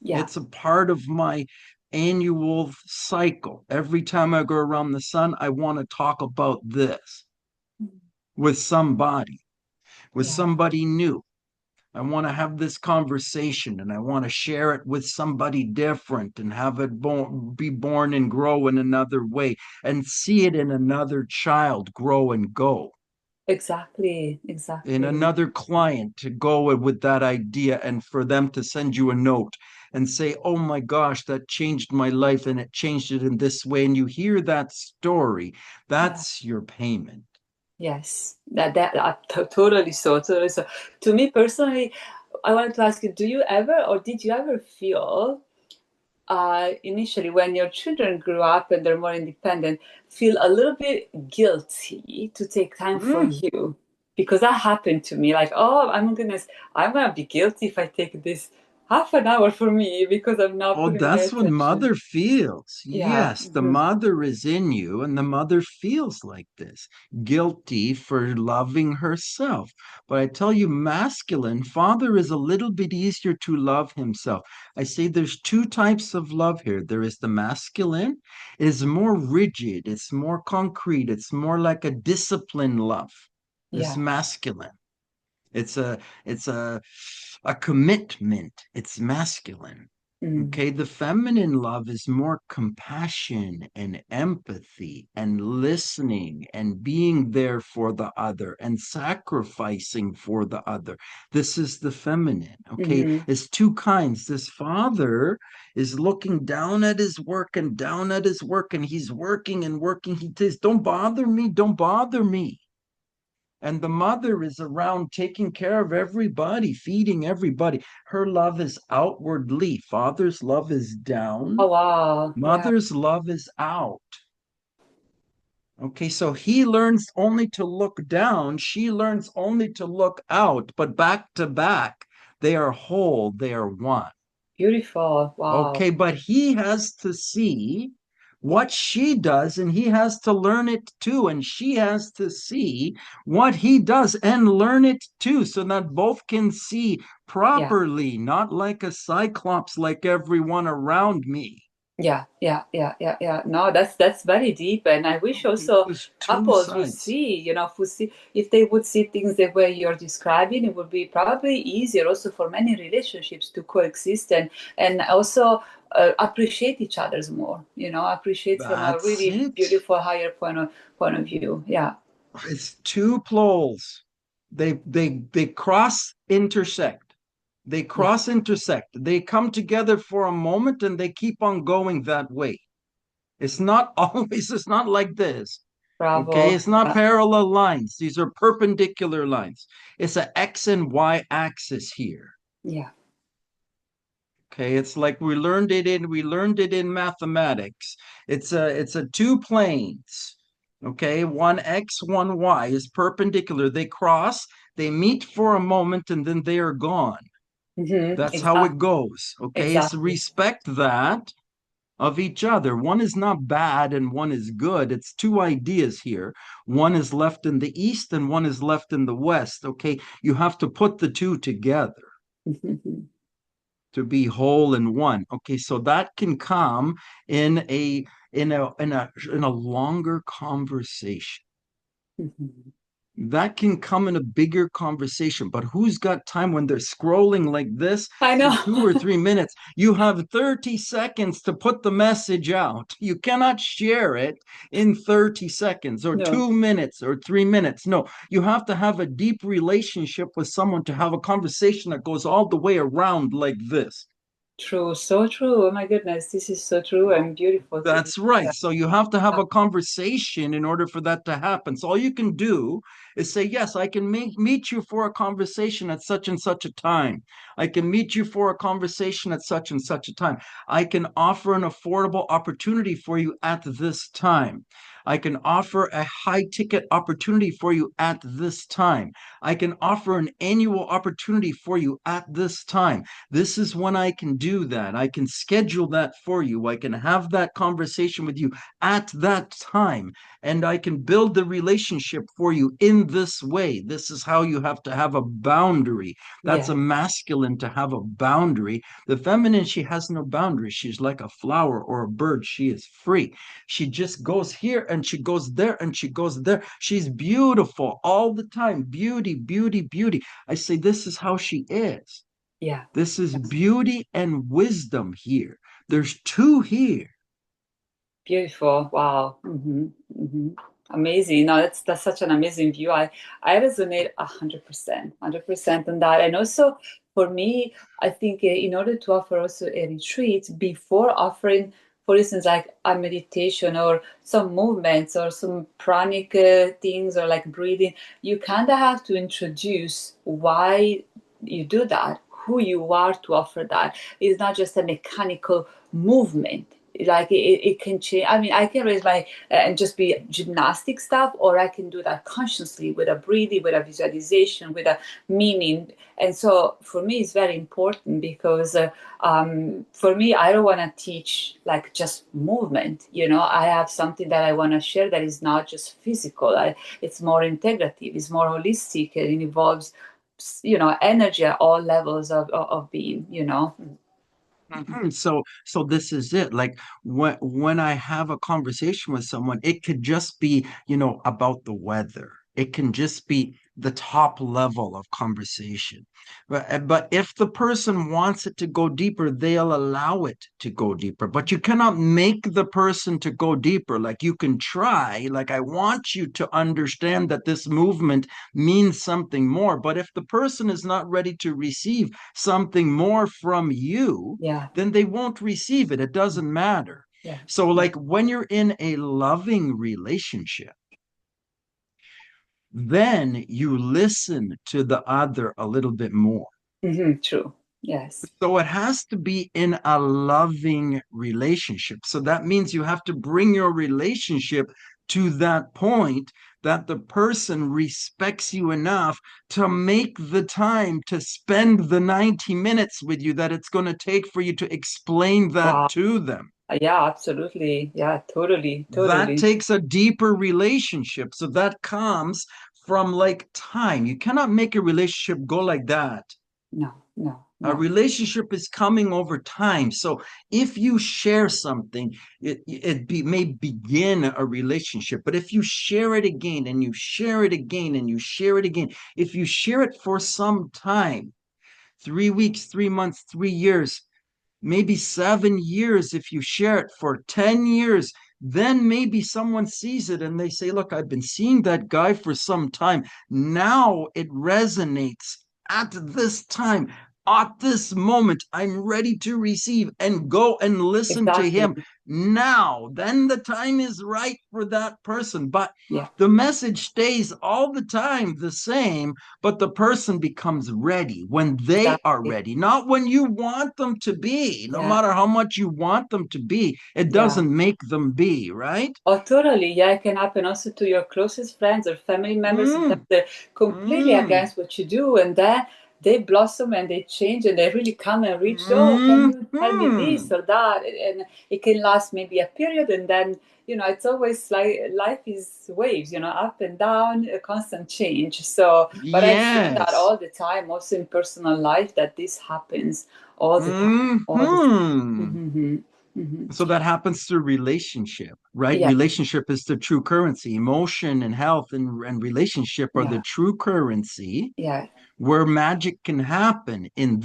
Yeah. It's a part of my annual cycle. Every time I go around the sun, I want to talk about this with somebody, with Yeah. somebody new. I want to have this conversation and I want to share it with somebody different and have it be born and grow in another way and see it in another child grow and go, Exactly. in Exactly. another client to go with that idea and for them to send you a note and say, oh my gosh, that changed my life and it changed it in this way. And you hear that story, Yeah. that's your payment. Yes. Totally so. Totally so. To me personally, I wanted to ask you, do you ever or did you ever feel initially when your children grew up and they're more independent, feel a little bit guilty to take time for Mm. you? Because that happened to me. Like, oh, my goodness, I'm gonna be guilty if I take this half an hour for me because I'm not Oh, putting my that's what attention. mother feels. Yeah. Yes, the mother is in you, and the mother feels like this, guilty for loving herself. But I tell you, masculine, father is a little bit easier to love himself. I say there's two types of love here. There is the masculine, is more rigid, it's more concrete, it's more like a disciplined love. This Yeah. masculine. It's a commitment. It's masculine. Mm. Okay, the feminine love is more compassion and empathy and listening and being there for the other and sacrificing for the other. This is the feminine. Okay, Hmm. it's two kinds. This father is looking down at his work and down at his work, and he's working and working. He says, don't bother me, don't bother me. And the mother is around taking care of everybody, feeding everybody. Her love is outwardly. Father's love is Oh down. wow. Yeah. Mother's love is out. Okay, so he learns only to look down. She learns only to look out. But back to back, they are whole, they are one. Beautiful. Wow. Okay, but he has to see what she does and he has to learn it too. And she has to see what he does and learn it too, so that both can see Yeah. properly, not like a cyclops like everyone around me. Yeah, yeah, yeah, yeah, yeah. No, that's very deep, and I wish Okay, also there's two couples would sides. see, if they would see things the way you're describing, it would be probably easier also for many relationships to coexist and also appreciate each other's more. Appreciate from a That's really it. beautiful higher point of view. Yeah, It's two poles. They cross intersect. They yeah. cross intersect. They come together for a moment and they keep on going that way. It's not always, it's not like this. Okay, Bravo. it's not Yeah, parallel lines. These are perpendicular lines. It's a X and Y axis here. yeah. Okay, it's like we learned it in mathematics. It's a two planes. Okay, one X, one Y is perpendicular. They cross, they meet for a moment, and then they are gone. That's how it Exactly. goes. Okay, it's Exactly. respect that of each other. One is not bad and one is good. It's two ideas here. One is left in the east and one is left in the west. Okay, you have to put the two together to be whole and one. Okay, so that can come in a longer conversation. That can come in a bigger conversation, but who's got time when they're scrolling like this I for know. 2 or 3 minutes? You have 30 seconds to put the message out. You cannot share it in 30 seconds or No. 2 minutes or 3 minutes. No, you have to have a deep relationship with someone to have a conversation that goes all the way around like this. True, so true. Oh my goodness, this is so true and beautiful to hear. That's right. Yeah. So you have to have a conversation in order for that to happen. So all you can do is say, yes, I can meet you for a conversation at such and such a time. I can meet you for a conversation at such and such a time. I can offer an affordable opportunity for you at this time. I can offer a high ticket opportunity for you at this time. I can offer an annual opportunity for you at this time. This is when I can do that. I can schedule that for you. I can have that conversation with you at that time. And I can build the relationship for you in this way. This is how you have to have a boundary. That's Yeah. a masculine to have a boundary. The feminine, she has no boundary. She's like a flower or a bird. She is free. She just goes here and she goes there and she goes there. She's beautiful all the time. Beauty, beauty, beauty. I say, this is how she is. Yeah. This is beauty and wisdom here. There's two here. Beautiful. Wow. Amazing. No, that's such an amazing view. I resonate 100% on that. And also for me, I think in order to offer also a retreat, before offering, for instance, like a meditation or some movements or some pranic things or like breathing, you kind of have to introduce why you do that, who you are to offer that. It's not just a mechanical movement. Like it can change. I mean, I can raise my and just be gymnastic stuff, or I can do that consciously with a breathing, with a visualization, with a meaning. And so for me it's very important because for me, I don't want to teach like just movement. I have something that I want to share that is not just physical. It's more integrative, it's more holistic, and it involves energy at all levels of being. So this is it. Like when I have a conversation with someone, it could just be, about the weather. It can just be the top level of conversation. But if the person wants it to go deeper, they'll allow it to go deeper. But you cannot make the person to go deeper. Like you can try, like I want you to understand that this movement means something more. But if the person is not ready to receive something more from you, Yeah. then they won't receive it. It doesn't matter. Yeah. So, like when you're in a loving relationship, then you listen to the other a little bit more. True. Yes. So it has to be in a loving relationship. So that means you have to bring your relationship to that point that the person respects you enough to make the time to spend the 90 minutes with you that it's going to take for you to explain that Wow. to them. Yeah, absolutely. Yeah, totally, That totally. takes a deeper relationship. So that comes from like time. You cannot make a relationship go like that. No, no, A no. relationship is coming over time. So if you share something, may begin a relationship. But if you share it again and you share it again and you share it again, if you share it for some time, 3 weeks, 3 months, 3 years, maybe 7 years, if you share it for 10 years, then maybe someone sees it and they say, look, I've been seeing that guy for some time. Now it resonates at this time. At this moment, I'm ready to receive and go and listen to Exactly. him now. Then the time is right for that person. But Yeah, the message stays all the time the same, but the person becomes ready when they are exactly. ready, not when you want them to be. No Yeah, matter how much you want them to be, it yeah. doesn't make them be, right? Oh, totally. Yeah, it can happen also to your closest friends or family members. Sometimes Mm, they're completely mm, against what you do, and then they blossom and they change and they really come and reach, oh, can mm, you tell me this mm. or that? And it can last maybe a period, and then, it's always like life is waves, up and down, a constant change. So, but I've seen that Yes. all the time, also in personal life, that this happens all the time, all the time. Hmm. Hmm. Hmm. So that happens through relationship, right? Yeah, Relationship is the true currency. Emotion and health and relationship are the yeah, true currency yeah. where magic can happen in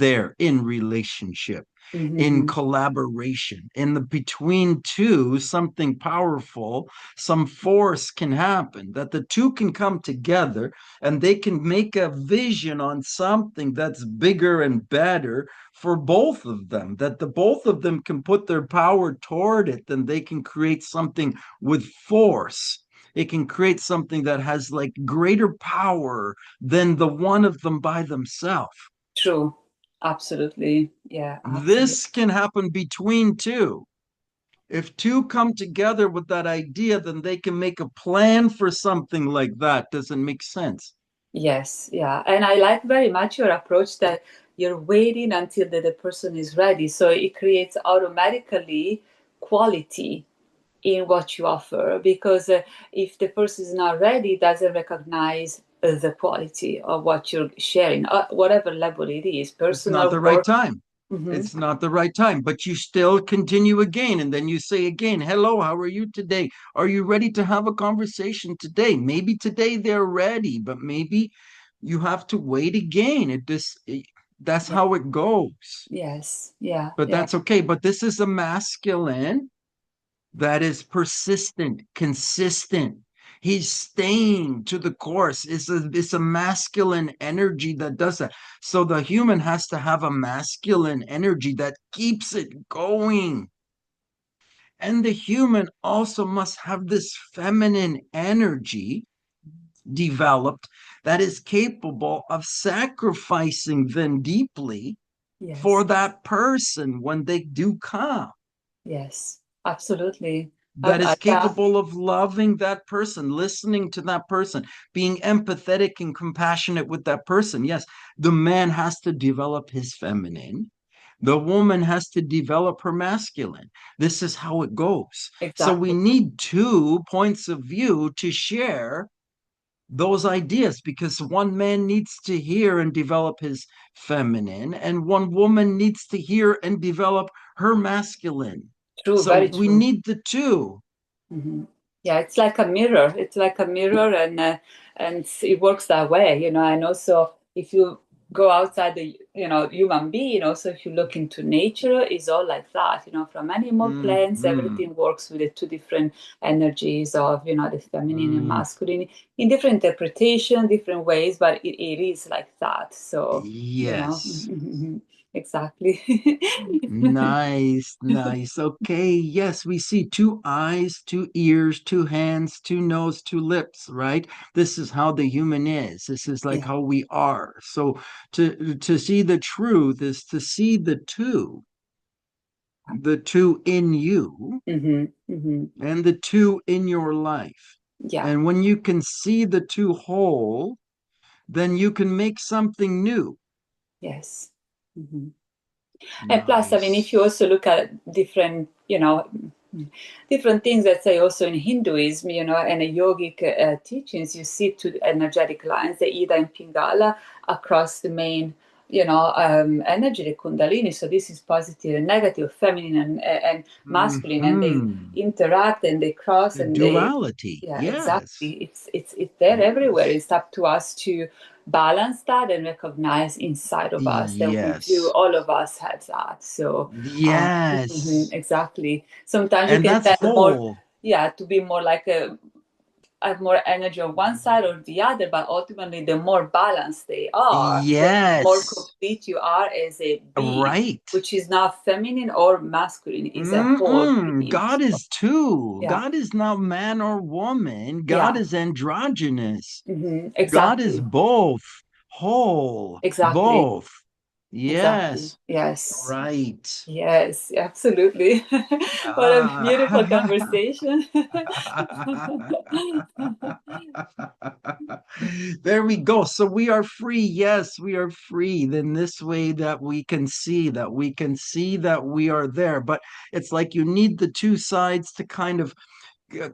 relationship, in Hmm. collaboration, in the between two, something powerful, some force can happen, that the two can come together and they can make a vision on something that's bigger and better for both of them, that the both of them can put their power toward it, then they can create something with force. It can create something that has like greater power than the one of them by themselves. True. Absolutely. Yeah, absolutely. This can happen between two. If two come together with that idea, then they can make a plan for something like that. Doesn't make sense. Yes, yeah. And I like very much your approach that you're waiting until the person is ready. So it creates automatically quality in what you offer because if the person is not ready, doesn't recognize the quality of what you're sharing, whatever level it is, It's not personal the right work. time. Hmm. It's not the right time, but you still continue again. And then you say again, hello, how are you today? Are you ready to have a conversation today? Maybe today they're ready, but maybe you have to wait again. That's Yeah. how it goes. Yes. Yeah. But Yeah. that's okay. But this is a masculine that is persistent, consistent. He's staying to the course. It's a masculine energy that does that. So the human has to have a masculine energy that keeps it going. And the human also must have this feminine energy developed that is capable of sacrificing them deeply for Yes. that person when they do come. Yes. Absolutely. That is Yeah. capable of loving that person, listening to that person, being empathetic and compassionate with that person. Yes, the man has to develop his feminine. The woman has to develop her masculine. This is how it goes. So we Exactly. need two points of view to share those ideas because one man needs to hear and develop his feminine, and one woman needs to hear and develop her masculine. True. So Very we true. need the two. Hmm. Yeah, it's like a mirror. It's like a mirror, and it works that way, And also, if you go outside the, human being, also if you look into nature, it's all like that. From animal plants, Mm-hmm. everything works with the two different energies of, the feminine and Mm. masculine in different interpretation, different ways, but it is like that. So, Yes. exactly. Nice, nice. Okay, yes, we see two eyes, two ears, two hands, two nose, two lips, right? This is how the human is. This is like Yeah. how we are. So to see the truth is to see the two in you Hmm. Hmm. and the two in your life. Yeah. And when you can see the two whole, then you can make something new. Yes. Hmm. And plus, I mean, if you Nice. also look at different, different things that say also in Hinduism, and yogic teachings, you see two energetic lines, the Ida and Pingala, across the main, energy, the Kundalini. So this is positive and negative, feminine and masculine, and they Hmm. interact and they cross The and they, duality. yeah, exactly. Yes. It's there everywhere. Yes. It's up to us to balance that and recognize inside of us that we do, Yes. all of us have that. So Yes. exactly, sometimes you And can that's tend more, whole. yeah, to be more like a have more energy on one side or the other, but ultimately the more balanced they are, the more Yes. complete you are as a being, Right. which is not feminine or masculine, is a whole Mm-mm. being. God So is two. yeah. God is not man or woman. God Yeah. is androgynous. God is Exactly. both. Whole. Exactly. Both. Exactly. Yes. Yes. Right. Yes, absolutely. What a beautiful Ah. conversation. There we go. So we are free. Yes, we are free. Then this way that we can see that we are there. But it's like you need the two sides to kind of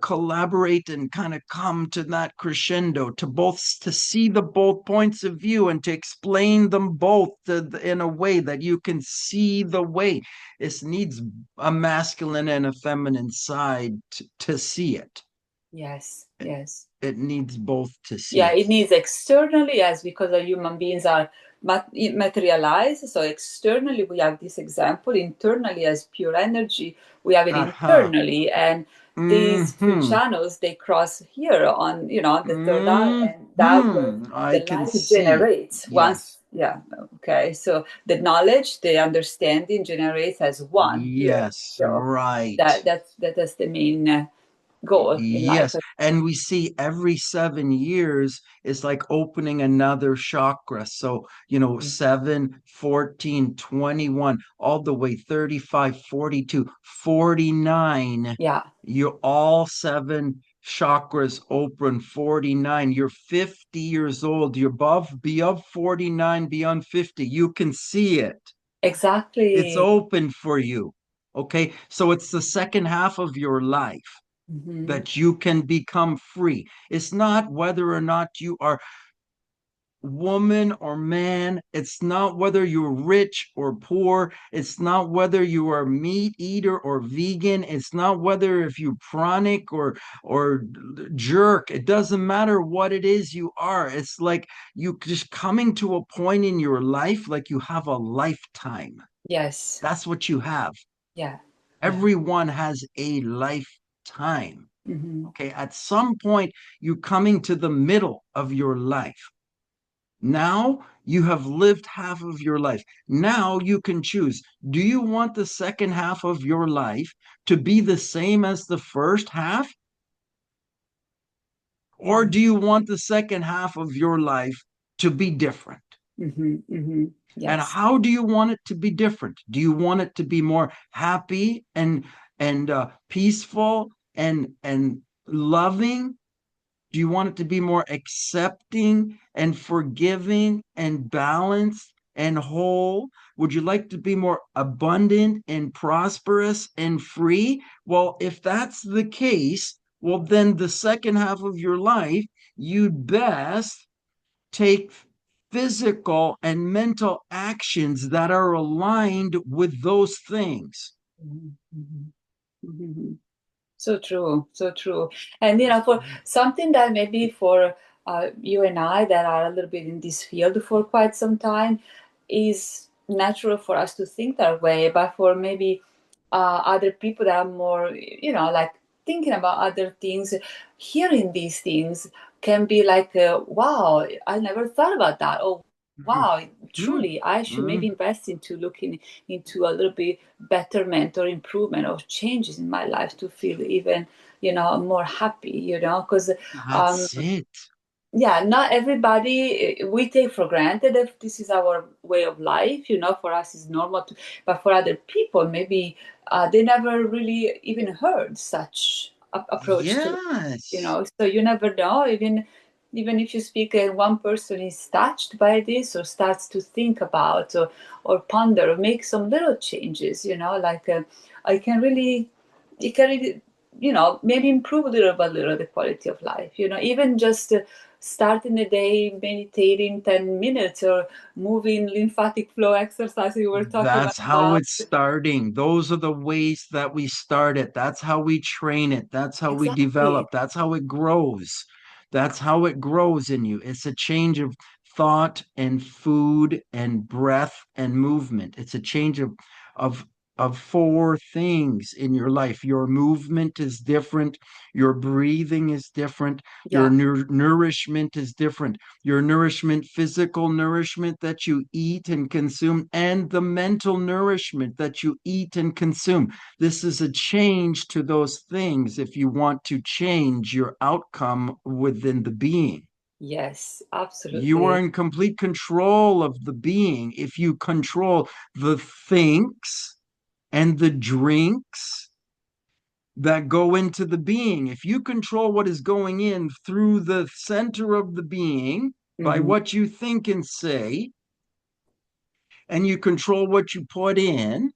collaborate and kind of come to that crescendo to see the both points of view and to explain them both in a way that you can see the way. This needs a masculine and a feminine side to see it. Yes, yes. It needs both to see Yeah, it. it needs externally, yes, because the human beings are materialized. So externally, we have this example. Internally, as pure energy, we have it Aha. internally. And these two Mm-hmm. channels, they cross here on, on the third eye, and that where Mm-hmm. I the can light see. generates Yes. once. Yeah, okay. So the knowledge, the understanding generates as one here. Yes. So Right. that's the main. goal in life. Yes. And we see every 7 years is like opening another chakra. So, 7, 14, 21, all the way 35, 42, 49. Yeah, You all seven chakras open 49. You're 50 years old. You're beyond 49, beyond 50. You can see it. It's exactly. open for you. Okay. So it's the second half of your life Hmm. that you can become free. It's not whether or not you are woman or man. It's not whether you're rich or poor. It's not whether you are meat eater or vegan. It's not whether if you chronic or jerk. It doesn't matter what it is you are. It's like you just coming to a point in your life like you have a lifetime. Yes. That's what you have. Yeah. Yeah. Everyone has a lifetime. Hmm. Okay, at some point, you're coming to the middle of your life. Now you have lived half of your life. Now you can choose. Do you want the second half of your life to be the same as the first half? Or Hmm. do you want the second half of your life to be different? Hmm. Hmm. And Yes. how do you want it to be different? Do you want it to be more happy and peaceful and loving? Do you want it to be more accepting and forgiving and balanced and whole? Would you like to be more abundant and prosperous and free? Well, if that's the case, well, then the second half of your life, you'd best take physical and mental actions that are aligned with those things. Hmm. Hmm. Hmm. So true, so true. And for something that maybe for you and I that are a little bit in this field for quite some time is natural for us to think that way, but for maybe other people that are more, like thinking about other things, hearing these things can be like, wow, I never thought about that. Oh, wow, Mm, truly, I should maybe mm, invest into looking into a little bit betterment or improvement or changes in my life to feel even, more happy, because that's it. yeah, not everybody, we take for granted that this is our way of life, for us it's normal to, but for other people maybe they never really even heard such approach to life, Yes. so you never know, even if you speak and one person is touched by this or starts to think about or ponder or make some little changes, like I can really, it can really, maybe improve a little by little the quality of life, even just starting the day meditating 10 minutes or moving lymphatic flow exercise we were talking That's how about. it's starting. Those are the ways that we start it. That's how we train it. That's how we Exactly. develop. That's how it grows. That's how it grows in you. It's a change of thought and food and breath and movement. It's a change of of four things in your life. Your movement is different. Your breathing is different. Your Yeah. nourishment is different. Your nourishment, physical nourishment that you eat and consume, and the mental nourishment that you eat and consume. This is a change to those things if you want to change your outcome within the being. Yes, You are absolutely. in complete control of the being if you control the thinks and the drinks that go into the being. If you control what is going in through the center of the being by Hmm. what you think and say, and you control what you put in,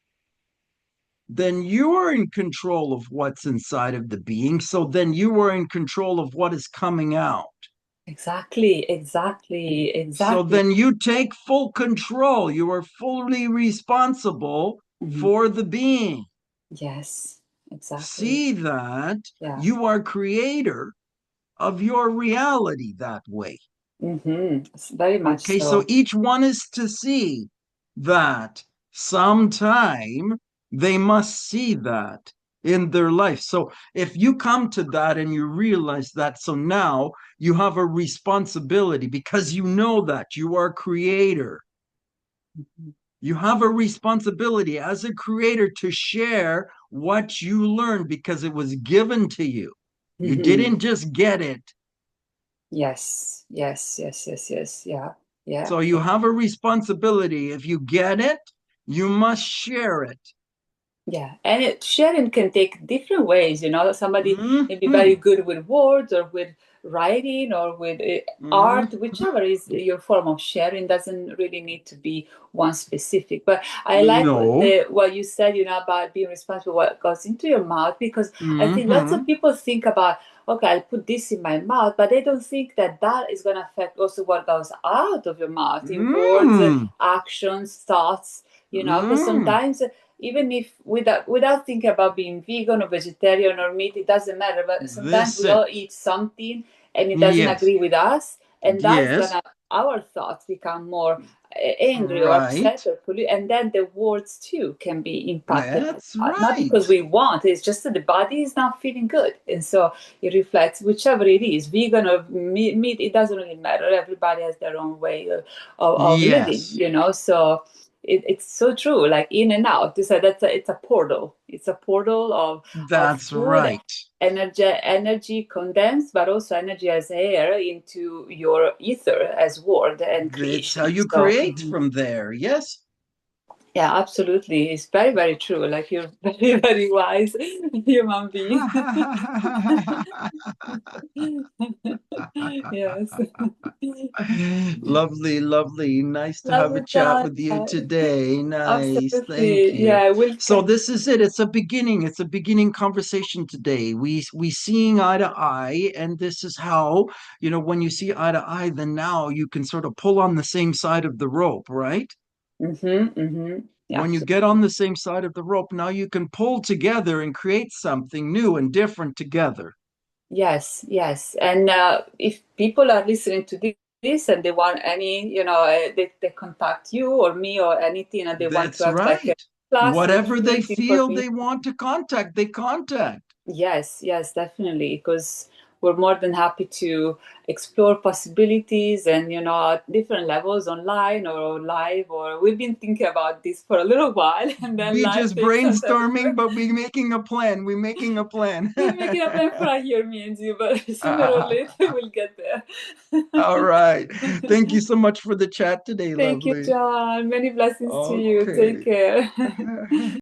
then you are in control of what's inside of the being. So then you are in control of what is coming out. Exactly, exactly, So exactly. then you take full control. You are fully responsible Hmm. for the being. Yes, exactly. See that Yeah. you are creator of your reality that way. Very much Okay, so so. each one is to see that sometime they must see that in their life. So if you come to that and you realize that, so now you have a responsibility because you know that you are creator. Mhm. You have a responsibility as a creator to share what you learned because it was given to you. You Hmm. didn't just get it. Yes, yes, yes, yes, yes. Yeah, yeah. So you have a responsibility. If you get it, you must share it. Yeah, and sharing can take different ways. Somebody may be very Hmm. good with words or with writing or with art, Hmm. whichever is your form of sharing. Doesn't really need to be one specific. But I like No. what you said, about being responsible what goes into your mouth, because I think lots of Hmm. people think about, okay, I'll put this in my mouth, but they don't think that that is going to affect also what goes out of your mouth in words, Mm. actions, thoughts. Because Mm. sometimes even if without thinking about being vegan or vegetarian or meat, it doesn't matter. But sometimes This we it. all eat something and it doesn't Yes. agree with us, and that's Yes. gonna our thoughts become more angry or Right. upset or and then the words too can be impacted by That's that. Not right. because we want, it's just that the body is not feeling good, and so it reflects whichever it is, vegan or meat. It doesn't really matter. Everybody has their own way of living, Yes. so it's so true, like in and out. So it's a portal. It's a portal of That's food, right. energy condensed, but also energy as air into your ether as word and That's how creation. you So create from there. Yes. yeah, absolutely, it's very, very true. Like you're very, very wise human being. Yes. Lovely, lovely. Nice to have a Lovely chat time. with you today. Nice. Thank Absolutely. you. Yeah, we'll So catch. this is it. It's a beginning. It's a beginning conversation today. We seeing eye to eye, and this is how, when you see eye to eye, then now you can sort of pull on the same side of the rope, right? Mm-hmm, mm-hmm. Yeah. When you get on the same side of the rope, now you can pull together and create something new and different together. Yes, yes. And if people are listening to this and they want any, they contact you or me or anything, and they want to That's have like a right. class, Whatever they retreat, feel information. they want to contact, they contact. Yes, yes, definitely. Because we're more than happy to explore possibilities and, at different levels online or live. Or we've been thinking about this for a little while, and then We life just takes us brainstorming, everywhere. but we making a plan. We making a plan. We're making a plan for a year, me and you, but sooner or later we'll get there. All right. Thank you so much for the chat today, Thank you, lovely. John. Many blessings to you. Take Okay. care.